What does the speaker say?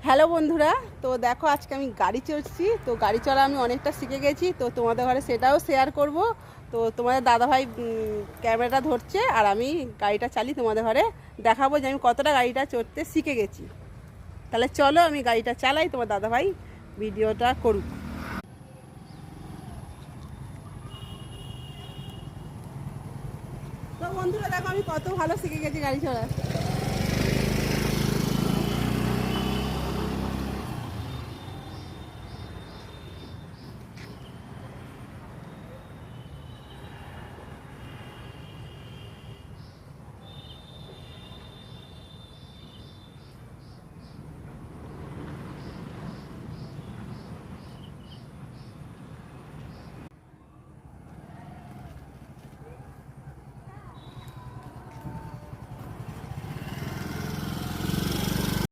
Hello বন্ধুরা, তো দেখো আজকে আমি গাড়ি চড়ছি। তো গাড়ি চড়া আমি অনেকটা শিখে গেছি, তো তোমাদের ঘরে সেটাও শেয়ার করব। তো তোমাদের দাদাভাই ক্যামেরাটা ধরছে আর আমি গাড়িটা চালিয়ে তোমাদের ঘরে দেখাবো যে আমি কতটা গাড়িটা চড়তে শিখে গেছি। তাহলে চলো আমি গাড়িটা চালাই, তোমার দাদাভাই ভিডিওটা করুক। তো বন্ধুরা দেখো আমি কত ভালো শিখে গেছি গাড়ি চড়া।